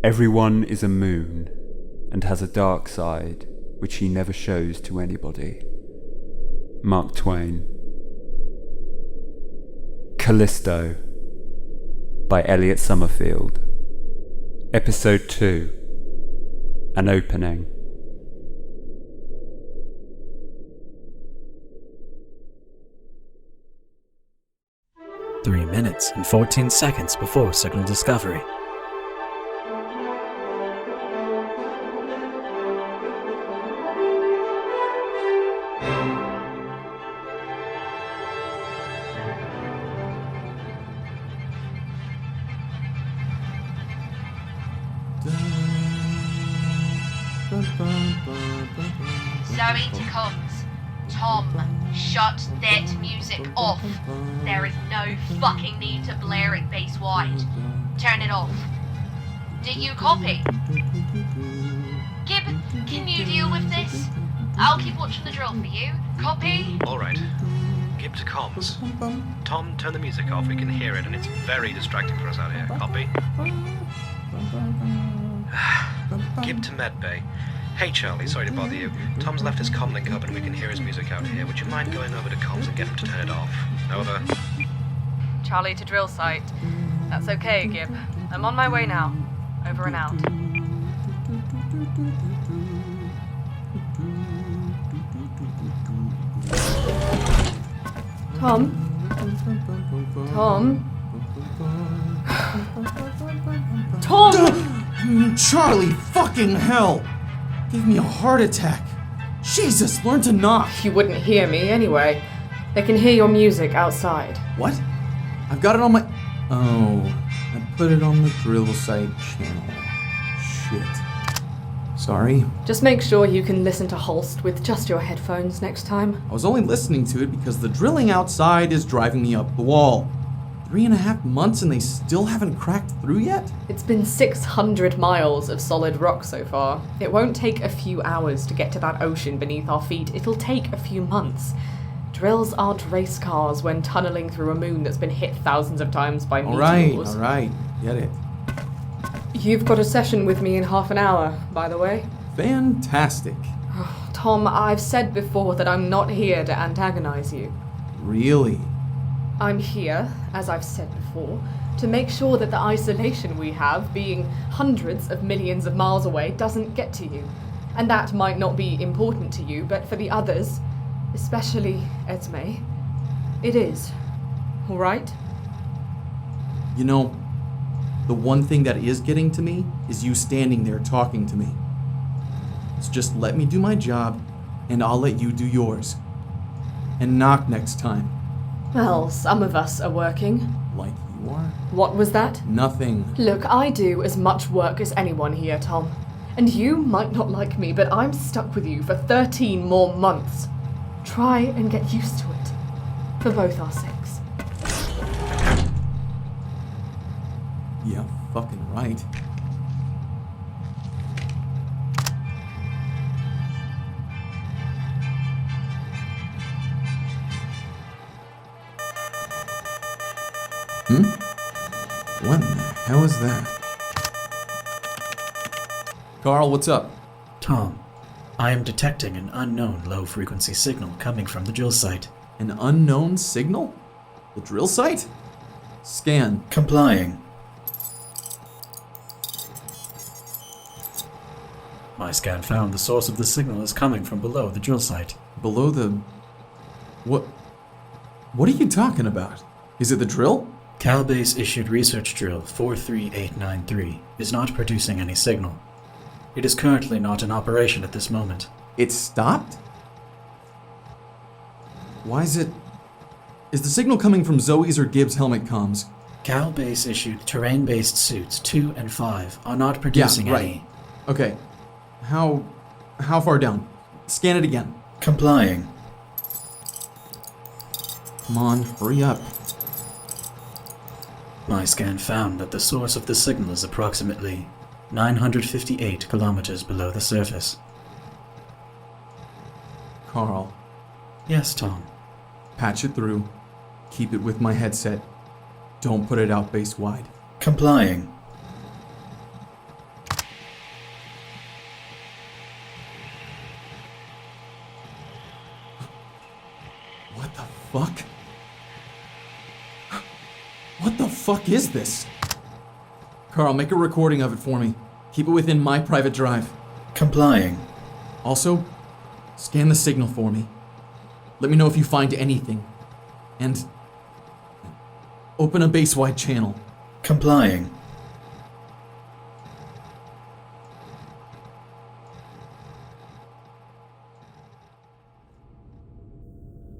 Everyone is a moon and has a dark side which he never shows to anybody. Mark Twain. Callisto by Elliot Somerfield. Episode 2. An opening. Three minutes and 14 seconds before signal discovery. Zoe to comms. Tom, shut that music off. There is no fucking need to blare it bass wide. Turn it off. Do you copy? Gib, can you deal with this? I'll keep watching the drill for you. Copy? Alright. Gib to comms. Tom, turn the music off. We can hear it and it's very distracting for us out here. Copy? Gib to medbay. Hey Charlie, sorry to bother you. Tom's left his comlink up and we can hear his music out here. Would you mind going over to comms and get him to turn it off? Over. Charlie to drill site. That's okay, Gib. I'm on my way now. Over and out. Tom? Tom? Charlie, fucking hell! Gave me a heart attack. Jesus, learn to knock. You wouldn't hear me anyway. They can hear your music outside. What? I've got it on my... Oh, I put it on the drill site channel. Shit. Sorry. Just make sure you can listen to Holst with just your headphones next time. I was only listening to it because the drilling outside is driving me up the wall. 3.5 months and they still haven't cracked through yet? It's been 600 miles of solid rock so far. It won't take a few hours to get to that ocean beneath our feet. It'll take a few months. Drills aren't race cars when tunneling through a moon that's been hit thousands of times by meteors. All right. Get it. You've got a session with me in half an hour, by the way. Fantastic. Tom, I've said before that I'm not here to antagonize you. Really? I'm here, as I've said before, to make sure that the isolation we have, being hundreds of millions of miles away, doesn't get to you. And that might not be important to you, but for the others, especially Esme, it is. All right? You know, the one thing that is getting to me is you standing there talking to me. So just let me do my job, and I'll let you do yours. And knock next time. Well, some of us are working. Like you are? What was that? Nothing. Look, I do as much work as anyone here, Tom. And you might not like me, but I'm stuck with you for 13 more months. Try and get used to it. For both our sakes. Yeah, fucking right. What in the hell is that? Carl, what's up? Tom, I am detecting an unknown low-frequency signal coming from the drill site. An unknown signal? The drill site? Scan. Complying. My scan found the source of the signal is coming from below the drill site. Below the... What are you talking about? Is it the drill? Calbase issued research drill 43893 is not producing any signal. It is currently not in operation at this moment. It stopped? Why is it... Is the signal coming from Zoe's or Gibbs' helmet comms? Calbase issued terrain-based suits 2 and 5 are not producing any. Okay. How far down? Scan it again. Complying. Come on, hurry up. My scan found that the source of the signal is approximately 958 kilometers below the surface. Carl. Yes, Tom. Patch it through. Keep it with my headset. Don't put it out base wide. Complying. fuck? What the fuck is this? Carl, make a recording of it for me. Keep it within my private drive. Complying. Also, scan the signal for me. Let me know if you find anything. And open a base-wide channel. Complying.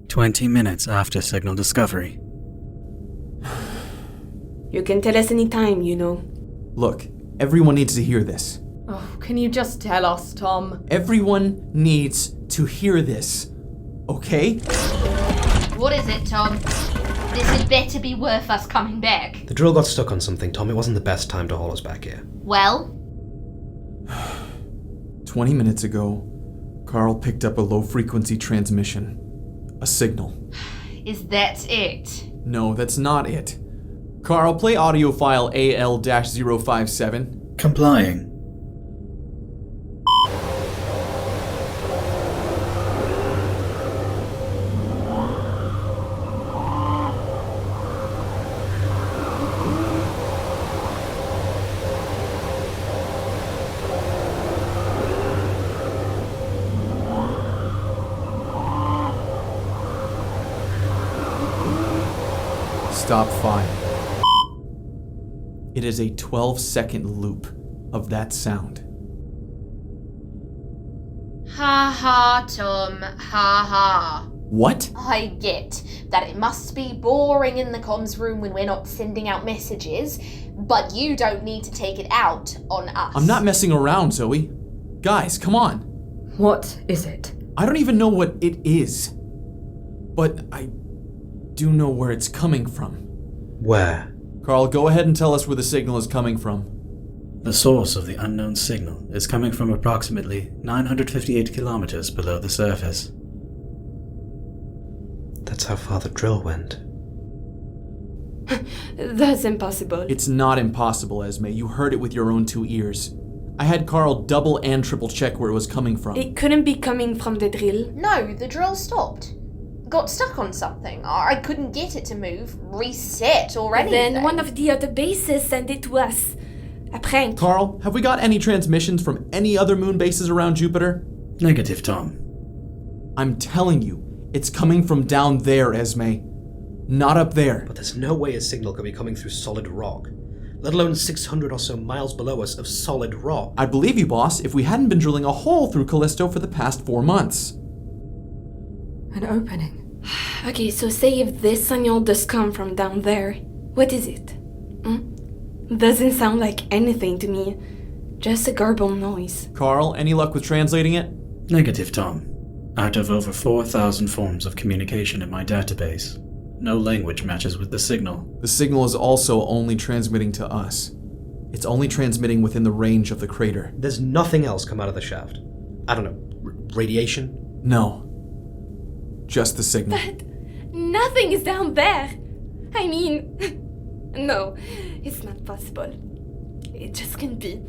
"20 minutes after signal discovery." You can tell us any time, you know. Look, everyone needs to hear this. Oh, can you just tell us, Tom? Everyone needs to hear this. Okay? What is it, Tom? This had better be worth us coming back. The drill got stuck on something, Tom. It wasn't the best time to haul us back here. Well? 20 minutes ago, Carl picked up a low-frequency transmission. A signal. Is that it? No, that's not it. Carl, play audio file AL-057. Complying. Stop file. It is a 12-second loop of that sound. Ha ha, Tom. Ha ha. What? I get that it must be boring in the comms room when we're not sending out messages, but you don't need to take it out on us. I'm not messing around, Zoe. Guys, come on. What is it? I don't even know what it is. But I do know where it's coming from. Where? Carl, go ahead and tell us where the signal is coming from. The source of the unknown signal is coming from approximately 958 kilometers below the surface. That's how far the drill went. That's impossible. It's not impossible, Esme. You heard it with your own 2 ears. I had Carl double and triple check where it was coming from. It couldn't be coming from the drill. No, the drill stopped. Got stuck on something. I couldn't get it to move, reset, or anything. Then one of the other bases sent it to us. A prank. Carl, have we got any transmissions from any other moon bases around Jupiter? Negative, Tom. I'm telling you, it's coming from down there, Esme. Not up there. But there's no way a signal could be coming through solid rock, let alone 600 or so miles below us of solid rock. I'd believe you, boss, if we hadn't been drilling a hole through Callisto for the past 4 months. An opening. Okay, so say if this signal does come from down there, what is it? Doesn't sound like anything to me. Just a garbled noise. Carl, any luck with translating it? Negative, Tom. Out of over 4,000 forms of communication in my database, no language matches with the signal. The signal is also only transmitting to us. It's only transmitting within the range of the crater. There's nothing else come out of the shaft. I don't know, radiation? No. Just the signal. But nothing is down there. I mean, no, it's not possible. It just can't be.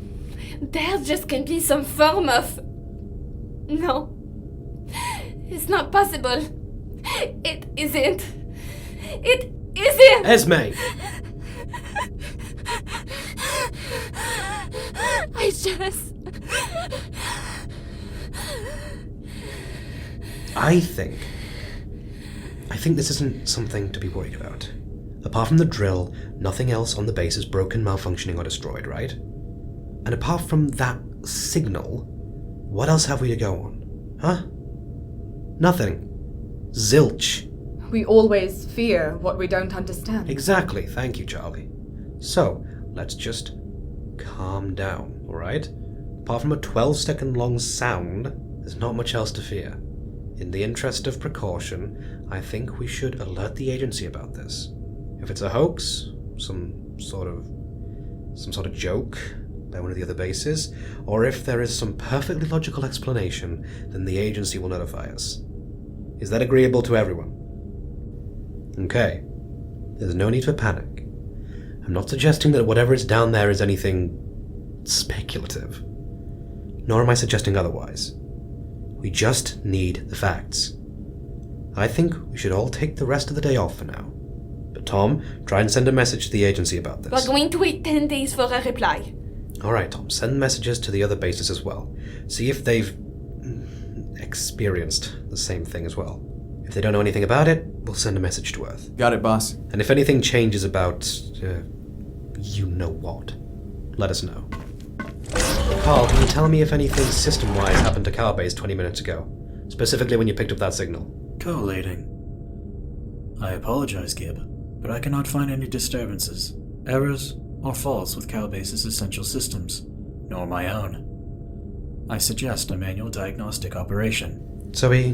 There just can't be some form of... No. It's not possible. It isn't. It isn't! Esme! I just... I think this isn't something to be worried about. Apart from the drill, nothing else on the base is broken, malfunctioning, or destroyed, right? And apart from that signal, what else have we to go on? Huh? Nothing. Zilch. We always fear what we don't understand. Exactly, thank you, Charlie. So, let's just calm down, alright? Apart from a 12-second long sound, there's not much else to fear. In the interest of precaution, I think we should alert the agency about this. If it's a hoax, some sort of joke by one of the other bases, or if there is some perfectly logical explanation, then the agency will notify us. Is that agreeable to everyone? Okay. There's no need for panic. I'm not suggesting that whatever is down there is anything speculative. Nor am I suggesting otherwise. We just need the facts. I think we should all take the rest of the day off for now. But Tom, try and send a message to the agency about this. We're going to wait 10 days for a reply. Alright, Tom, send messages to the other bases as well. See if they've experienced the same thing as well. If they don't know anything about it, we'll send a message to Earth. Got it, boss. And if anything changes about, you know what, let us know. Carl, can you tell me if anything system-wise happened to Carbase 20 minutes ago? Specifically when you picked up that signal. Collating. I apologize, Gib, but I cannot find any disturbances, errors, or faults with Calbase's essential systems, nor my own. I suggest a manual diagnostic operation. Zoe,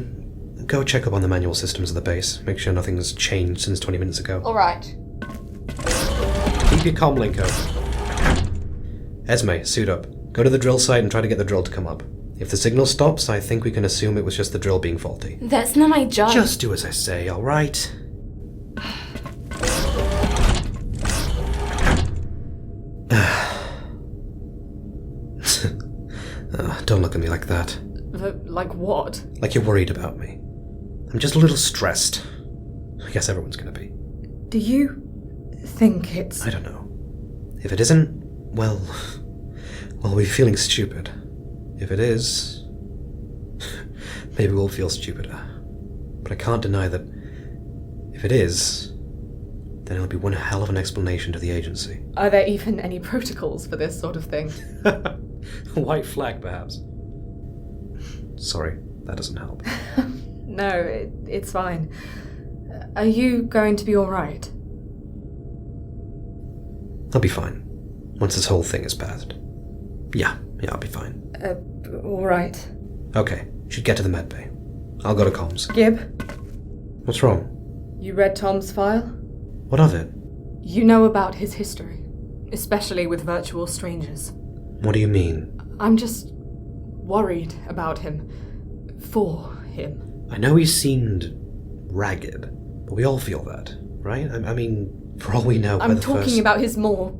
go check up on the manual systems of the base. Make sure nothing's changed since 20 minutes ago. Alright. Keep your comm link open. Esme, suit up. Go to the drill site and try to get the drill to come up. If the signal stops, I think we can assume it was just the drill being faulty. That's not my job. Just do as I say, alright? Don't look at me like that. Like what? Like you're worried about me. I'm just a little stressed. I guess everyone's gonna be. Do you think it's... I don't know. If it isn't, well, we'll be feeling stupid. If it is, maybe we'll feel stupider. But I can't deny that if it is, then it'll be one hell of an explanation to the agency. Are there even any protocols for this sort of thing? White flag, perhaps. Sorry, that doesn't help. No, it's fine. Are you going to be alright? I'll be fine. Once this whole thing is passed. Yeah, I'll be fine. Alright. Okay, should get to the medbay. I'll go to comms. Gib, What's wrong? you read Tom's file? What of it? You know about his history, especially with virtual strangers. What do you mean? I'm just worried about him. For him. I know he seemed ragged, but we all feel that, right? I mean, for all we know, by I'm the talking first... about his more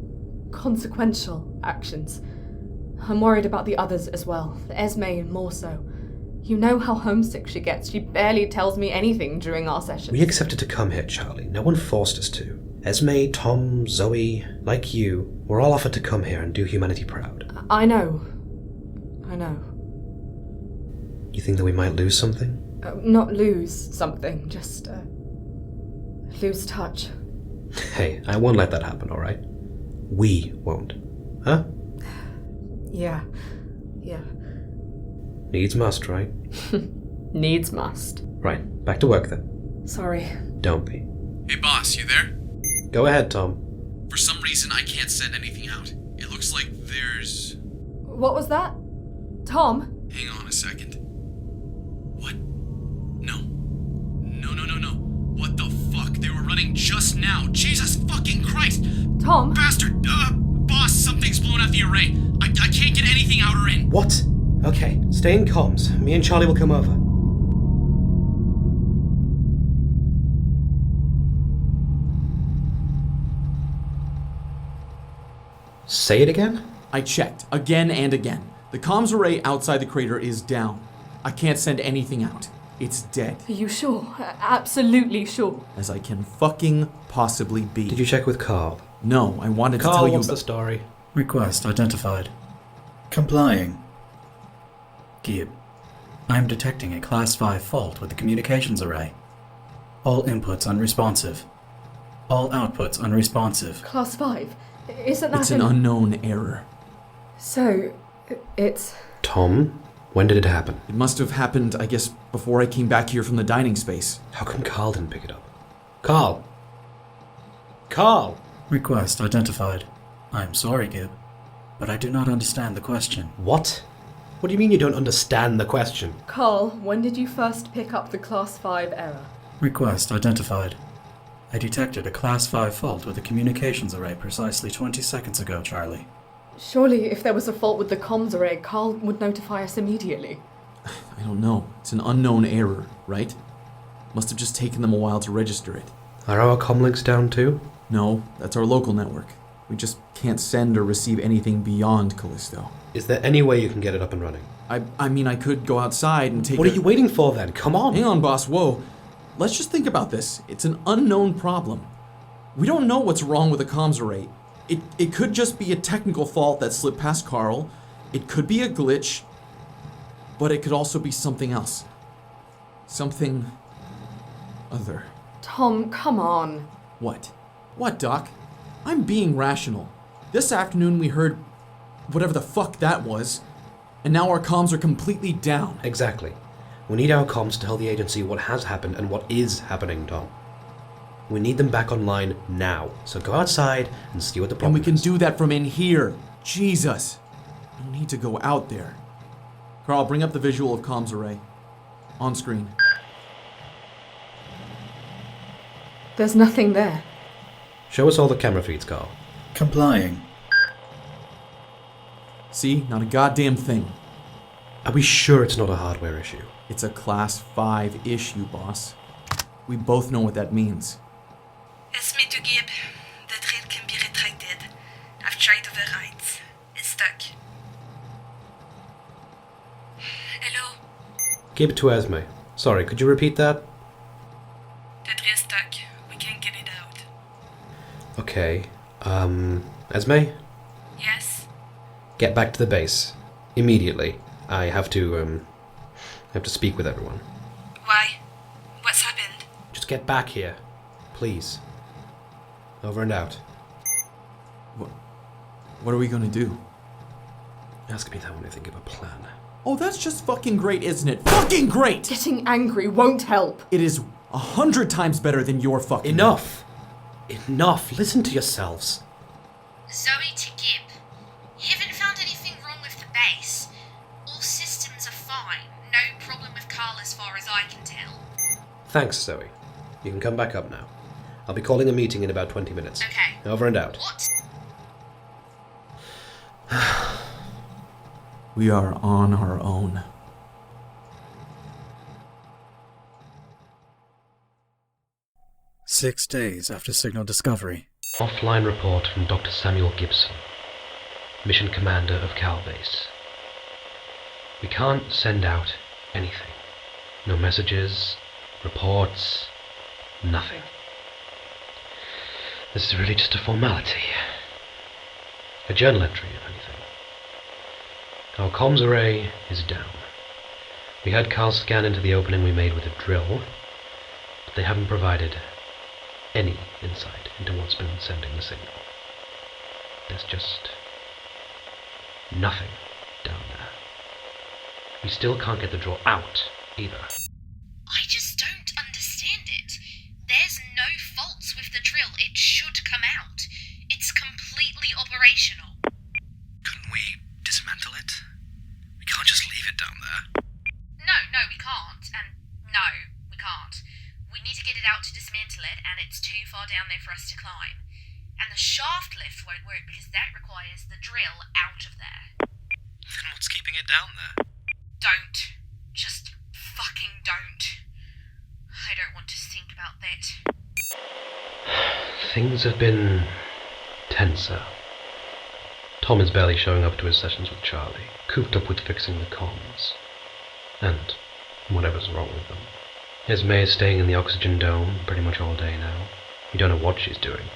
consequential actions. I'm worried about the others as well, Esme more so. You know how homesick she gets. She barely tells me anything during our sessions. We accepted to come here, Charlie. No one forced us to. Esme, Tom, Zoe, like you, we're all offered to come here and do humanity proud. I know. You think that we might lose something? Not lose something, just lose touch. Hey, I won't let that happen, alright? We won't. Huh? Yeah. Needs must, right? Needs must. Right, back to work then. Sorry. Don't be. Hey, boss, you there? Go ahead, Tom. For some reason, I can't send anything out. It looks like there's... What was that? Tom? Hang on a second. What? No. No. What the fuck? They were running just now. Jesus fucking Christ! Tom? Bastard! Boss, something's blown out the array. I can't get anything out or in. What? Okay, stay in comms. Me and Charlie will come over. Say it again? I checked, again and again. The comms array outside the crater is down. I can't send anything out. It's dead. Are you sure? Absolutely sure. As I can fucking possibly be. Did you check with Carl? No, I wanted to tell Carl, you what's the about... story? Request identified. Complying. Gib, I am detecting a Class 5 fault with the communications array. All inputs unresponsive. All outputs unresponsive. Class 5? Isn't that It's an unknown error. So, it's... Tom, when did it happen? It must have happened, I guess, before I came back here from the dining space. How come Carl didn't pick it up? Carl! Carl! Request identified. I am sorry, Gib, but I do not understand the question. What? What do you mean you don't understand the question? Carl, when did you first pick up the Class 5 error? Request identified. I detected a Class 5 fault with the communications array precisely 20 seconds ago, Charlie. Surely, if there was a fault with the comms array, Carl would notify us immediately. I don't know. It's an unknown error, right? Must have just taken them a while to register it. Are our comlinks down too? No, that's our local network. We just can't send or receive anything beyond Callisto. Is there any way you can get it up and running? I mean, I could go outside and take What are you waiting for then? Come on! Hang on, boss, whoa. let's just think about this. It's an unknown problem. We don't know what's wrong with the comms array. It could just be a technical fault that slipped past Carl. It could be a glitch, but it could also be something else. Something other. Tom, come on. What? What, Doc? I'm being rational. This afternoon we heard whatever the fuck that was, and now our comms are completely down. Exactly. We need our comms to tell the agency what has happened and what is happening, Tom. We need them back online now. So go outside and see what the problem is. And we can do that from in here. Jesus. No need to go out there. Carl, bring up the visual of comms array. On screen. There's nothing there. Show us all the camera feeds, Carl. Complying. See? Not a goddamn thing. Are we sure it's not a hardware issue? It's a Class 5 issue, boss. We both know what that means. It's me to Gib. The drill can be retracted. I've tried overrides. It's stuck. Hello? Gib to Esme. Sorry, could you repeat that? The drill's stuck. We can't get it out. Okay. Esme? Yes? Get back to the base. Immediately. I have to speak with everyone. Why? What's happened? Just get back here. Please. Over and out. What are we gonna do? Ask me that when I think of a plan. Oh, that's just fucking great, isn't it? Fucking great! Getting angry won't help. It is 100 times better than your fucking... Enough! Enough! Listen to yourselves. Zoe to Gib. You haven't found anything wrong with the base. All systems are fine. No problem with Carl as far as I can tell. Thanks, Zoe. You can come back up now. I'll be calling a meeting in about 20 minutes. Okay. Over and out. What? We are on our own. Six days after signal discovery. Offline report from Dr. Samuel Gibson, Mission Commander of Cal Base. We can't send out anything. No messages, reports, nothing. This is really just a formality. A journal entry, if anything. Our comms array is down. We had Carl scan into the opening we made with a drill, but they haven't provided any insight into what's been sending the signal. There's just nothing down there. We still can't get the drill out, either. I just don't understand it. There's no faults with the drill. It should come out. It's completely operational. Couldn't we dismantle it? We can't just leave it down there. No, we can't. And no, we can't. We need to get it out to dismantle it, and it's too far down there for us to climb. And the shaft lift won't work because that requires the drill out of there. Then what's keeping it down there? Don't. Just fucking don't. I don't want to think about that. Things have been tenser. Tom is barely showing up to his sessions with Charlie, cooped up with fixing the comms. And whatever's wrong with them. Esme is staying in the oxygen dome pretty much all day now. We don't know what she's doing.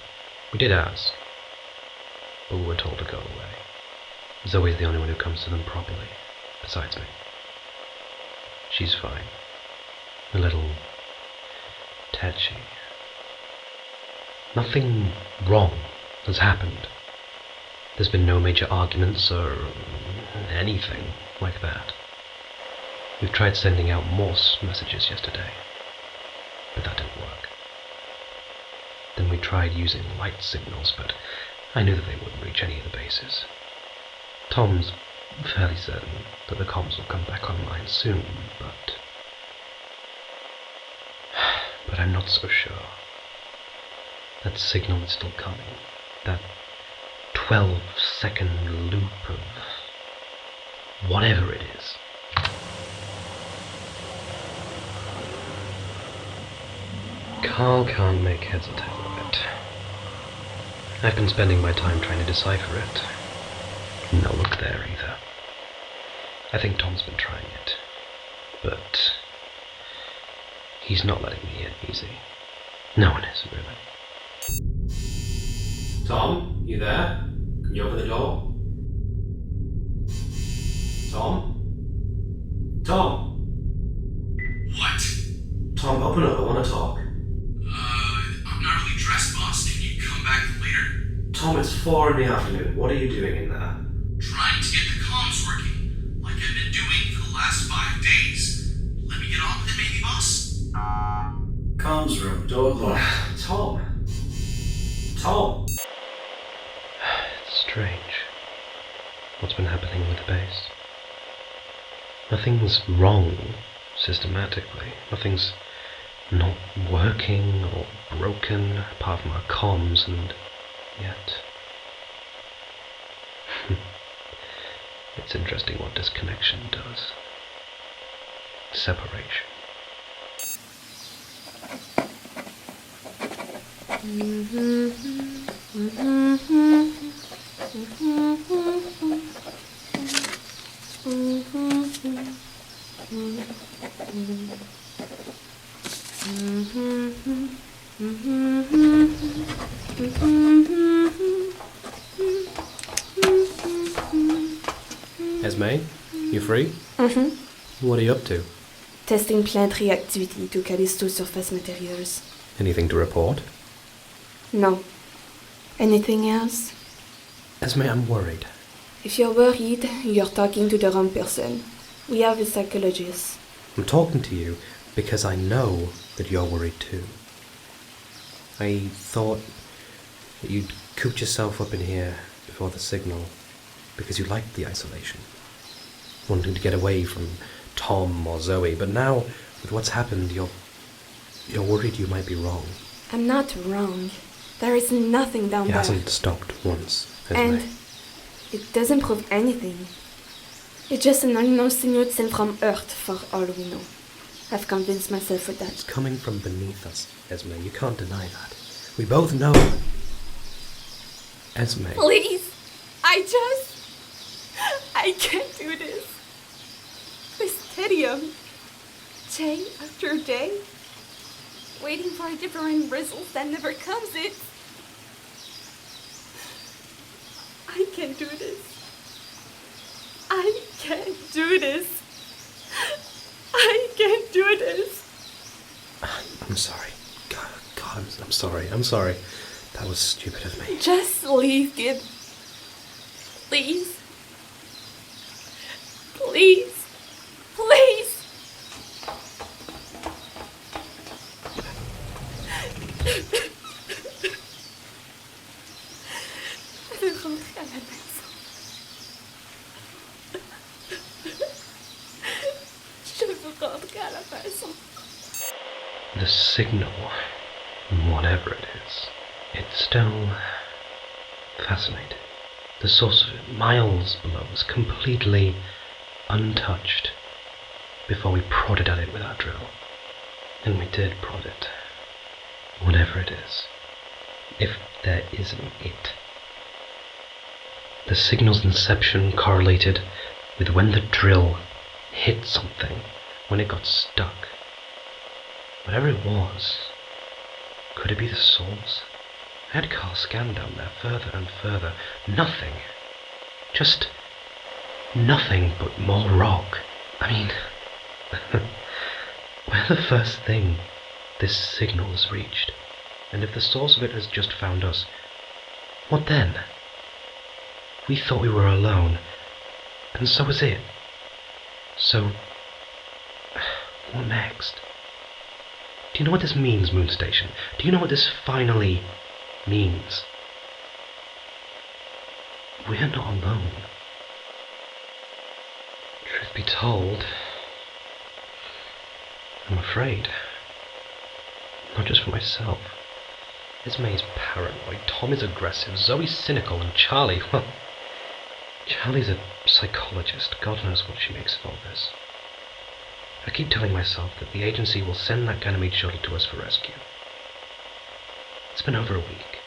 We did ask, but we were told to go away. Zoe's the only one who comes to them properly, besides me. She's fine. A little tetchy. Nothing wrong has happened. There's been no major arguments or anything like that. We've tried sending out Morse messages yesterday, but that didn't work. Then we tried using light signals, but I knew that they wouldn't reach any of the bases. Tom's fairly certain that the comms will come back online soon, but I'm not so sure. That signal is still coming. That 12-second loop of whatever it is. Carl can't make heads or tails of it. I've been spending my time trying to decipher it. No luck there either. I think Tom's been trying it, but He's not letting me in, is he? No one is, really. Tom, you there? Can you open the door? Tom? Tom? What? Tom, open up, I want to talk. I'm not really dressed, boss. Can you come back later? Tom, it's 4 in the afternoon. What are you doing in there? Trying to get the comms working, like I've been doing for the last 5 days. Let me get on with it, maybe, boss? Comms room, door locked. Tom? Tom? It's strange. What's been happening with the base? Nothing's wrong, systematically. Nothing's not working or broken, apart from our comms, and yet... It's interesting what disconnection does. Separation. Esme, you free? What are you up to? Testing plant reactivity to Callisto surface materials. Anything to report? No. Anything else? Esme, I'm worried. If you're worried, you're talking to the wrong person. We have a psychologist. I'm talking to you because I know that you're worried too. I thought that you'd cooped yourself up in here before the signal because you liked the isolation, wanting to get away from Tom or Zoe, but now, with what's happened, you're worried you might be wrong. I'm not wrong. There is nothing down It there. hasn't stopped once, Esme. And it doesn't prove anything. It's just an unknown signal sent from Earth, for all we know. I've convinced myself with It's that. coming from beneath us, Esme. You can't deny that. We both know. Esme. Please! I can't do this. This tedium. Day after day. Waiting for a different result that never comes. I can't do this. I can't do this. I can't do this. I'm sorry. God, I'm sorry. I'm sorry. That was stupid of me. Just leave, Gib. Please. Please. Please. Je veux rentrer à la maison. Je veux rentrer à la maison. The signal, whatever it is, it's still fascinating. The source of it, miles below us, completely untouched, before we prodded at it with our drill. And we did prod it. Whatever it is. If there is an it. The signal's inception correlated with when the drill hit something, when it got stuck. Whatever it was, could it be the source? I had Carl scan down there further and further. Nothing. Just nothing but more rock. I mean, we're the first thing this signal has reached. And if the source of it has just found us, what then? We thought we were alone, and so was it. So, what next? Do you know what this means, Moon Station? Do you know what this finally means? We're not alone. Truth be told, I'm afraid. Not just for myself. Esme's paranoid, Tom is aggressive, Zoe's cynical, and Charlie, well... Charlie's a psychologist. God knows what she makes of all this. I keep telling myself that the agency will send that Ganymede shuttle to us for rescue. It's been over a week,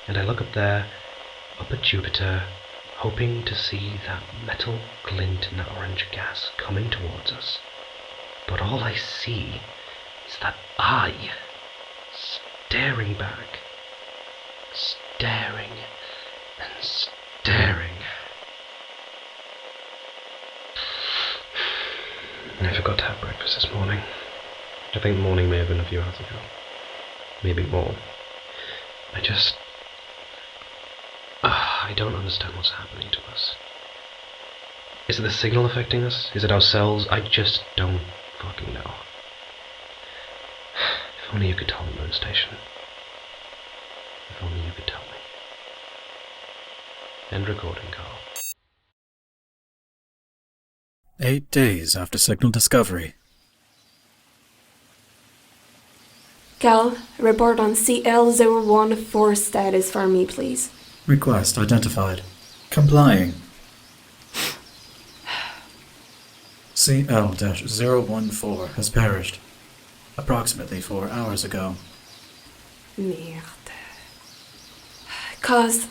and I look up there, up at Jupiter, hoping to see that metal glint in that orange gas coming towards us. But all I see It's that eye. Staring back. Staring and staring. I forgot to have breakfast this morning. I think morning may have been a few hours ago. Maybe more. I don't understand what's happening to us. Is it the signal affecting us? Is it ourselves? I just don't fucking know. If only you could tell me, Moon Station. If only you could tell me. End recording, Carl. 8 days after signal discovery. Cal, report on CL014 status for me, please. Request identified. Complying. CL-014 has perished. Approximately 4 hours ago. Merde. Cause?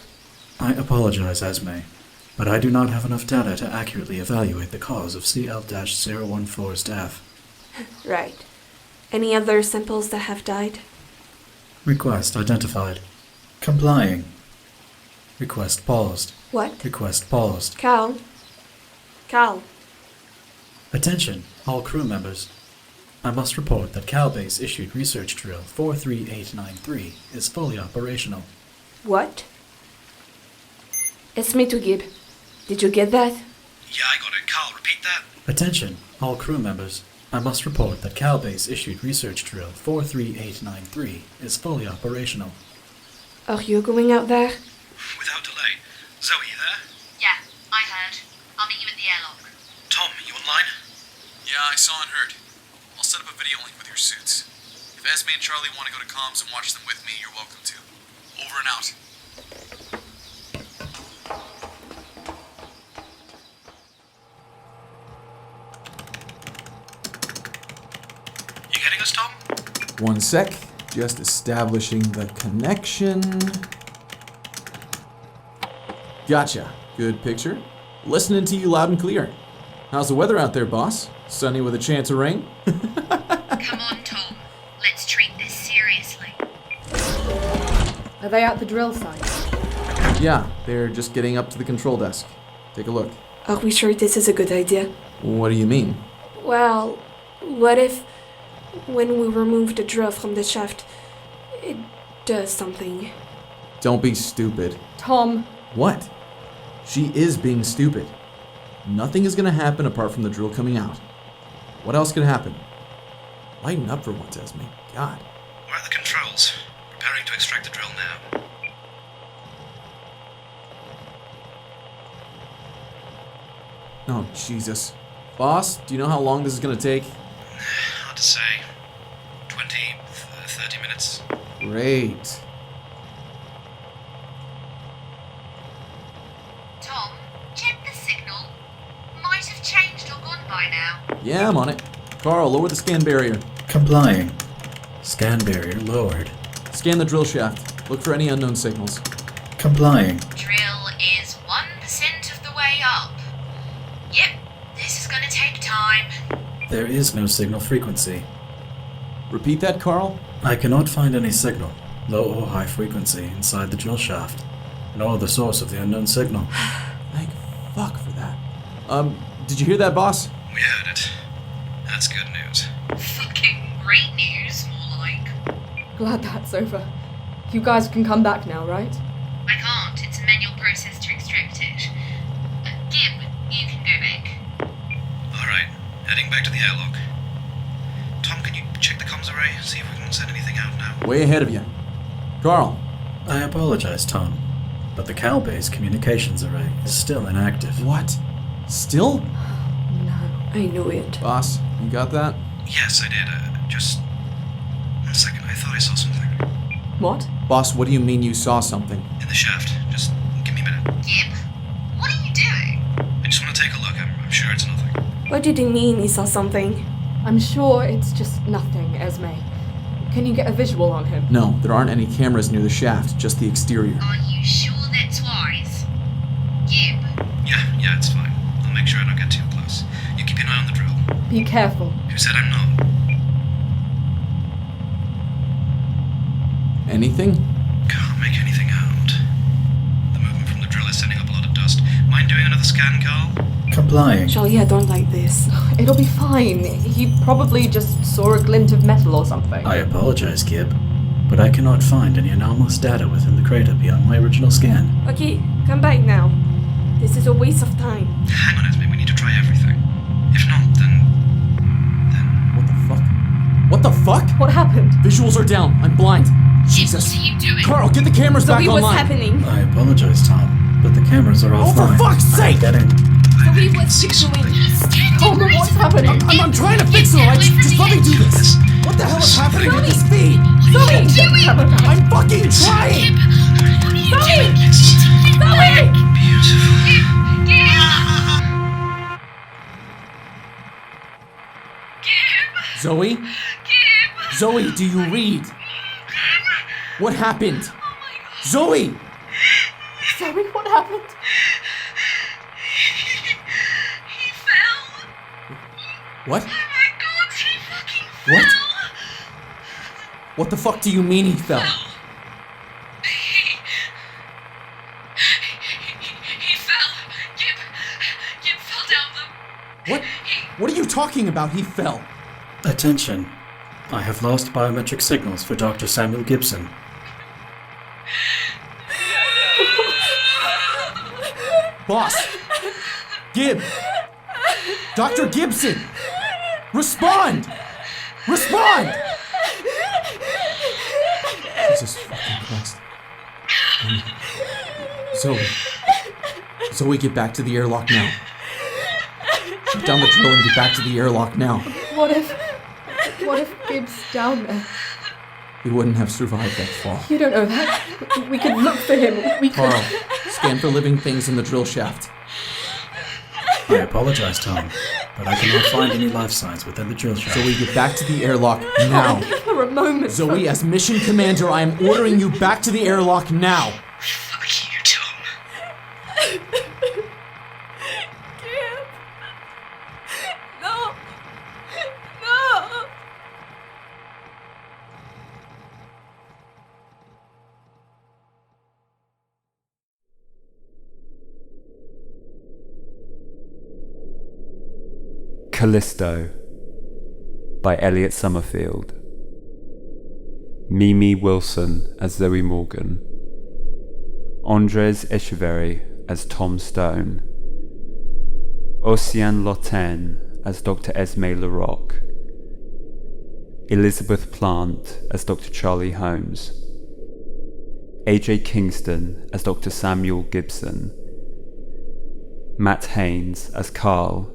I apologize, Esme, but I do not have enough data to accurately evaluate the cause of CL-014's death. Right. Any other samples that have died? Request identified. Complying. Request paused. What? Request paused. Cal? Cal? Attention, all crew members. I must report that Calbase issued research drill 43893 is fully operational. What? It's me to Gib. Did you get that? Yeah, I got it. Carl, repeat that. Attention, all crew members. I must report that Calbase issued research drill 43893 is fully operational. Are you going out there? Without delay. Zoe, you there? Yeah, I heard. I'll meet you at the airlock. Tom, you online? Yeah, I saw and heard. I'll set up a video link with your suits. If Esme and Charlie want to go to comms and watch them with me, you're welcome to. Over and out. You getting us, Tom? One sec. Just establishing the connection. Gotcha. Good picture. Listening to you loud and clear. How's the weather out there, boss? Sunny with a chance of rain? Come on, Tom. Let's treat this seriously. Are they at the drill site? Yeah, they're just getting up to the control desk. Take a look. Are we sure this is a good idea? What do you mean? Well, what if, when we remove the drill from the shaft, it does something? Don't be stupid. Tom, What? She is being stupid. Nothing is gonna happen apart from the drill coming out. What else could happen? Lighten up for once, Esme. God. We're at the controls. Preparing to extract the drill now. Oh, Jesus. Boss, do you know how long this is gonna take? Hard to say. 20, 30 minutes. Great. Tom, check the signal. Might have changed or gone by now. Yeah, I'm on it. Carl, lower the scan barrier. Complying. Scan barrier lowered. Scan the drill shaft. Look for any unknown signals. Complying. Drill is 1% of the way up. Yep, this is gonna take time. There is no signal frequency. Repeat that, Carl? I cannot find any signal, low or high frequency, inside the drill shaft, nor the source of the unknown signal. Thank fuck for that. Did you hear that, boss? We heard it. That's good news. Fucking great news, more like. glad that's over. You guys can come back now, right? I can't. It's a manual process to extract it. Gib, you can go back. Alright, heading back to the airlock. Tom, can you check the comms array? See if we can send anything out now. Way ahead of you. Carl. I apologize, Tom, but the Calbase communications array is still inactive. What? Still? No. I knew it. Boss, you got that? Yes, I did. Just 1 second. I thought I saw something. What? Boss, what do you mean you saw something? In the shaft. Just give me a minute. Gib, what are you doing? I just want to take a look. I'm sure it's nothing. What did he mean he saw something? I'm sure it's just nothing, Esme. Can you get a visual on him? No, there aren't any cameras near the shaft, just the exterior. Are you sure that's wise? Gib, Yeah, it's fine. I'll make sure I don't get too close. You keep an eye on the drill. Be careful. Who said I'm not? Anything? Can't make anything out. The movement from the drill is sending up a lot of dust. Mind doing another scan, Carl? Complying. Charlie, I don't like this. It'll be fine. He probably just saw a glint of metal or something. I apologize, Gib, but I cannot find any anomalous data within the crater beyond my original scan. Okay, come back now. This is a waste of time. Hang on, Esme, we need to try everything. If not, then... What the fuck? What the fuck? What happened? Visuals are down. I'm blind. Jesus. What are you doing? Carl, get the cameras back Zoe, online. what's happening? I apologize, Tom, but the cameras are Oh, offline. for fuck's sake! Getting... Zoe, what's she doing? Oh, but what's happening? I'm trying to fix it, alright? Just let me do this. What the hell is happening with this feed? Zoe! I'm fucking trying! Zoe! Zoe! Zoe? Zoe, do you read? What happened? Zoe! Zoe, what happened? He fell. What? Oh my god, he fucking fell. What? What the fuck do you mean he fell? He fell. Gib fell down the... What? What are you talking about? He fell. Attention. I have lost biometric signals for Dr. Samuel Gibson. Boss! Gib! Dr. Gibson! Respond! Respond! Jesus fucking Christ. Zoe. Zoe, get back to the airlock now. Shut down the drill and get back to the airlock now. What if Gibbs down there? He wouldn't have survived that fall. You don't know that. We could look for him. We could... Carl, scan for living things in the drill shaft. I apologize, Tom, but I cannot find any life signs within the drill shaft. Zoe, get back to the airlock now. For a moment. Zoe, as mission commander, I am ordering you back to the airlock now. Fuck you, Tom. Gib! No! No! Callisto by Elliot Somerfield. Mimi Wilson as Zoe Morgan. Andres Echeverry as Tom Stone. Oceane Loten as Dr. Esme Larocque. Elizabeth Plant as Dr. Charlie Holmes. AJ Kingston as Dr. Samuel Gibson. Matt Haynes as Carl,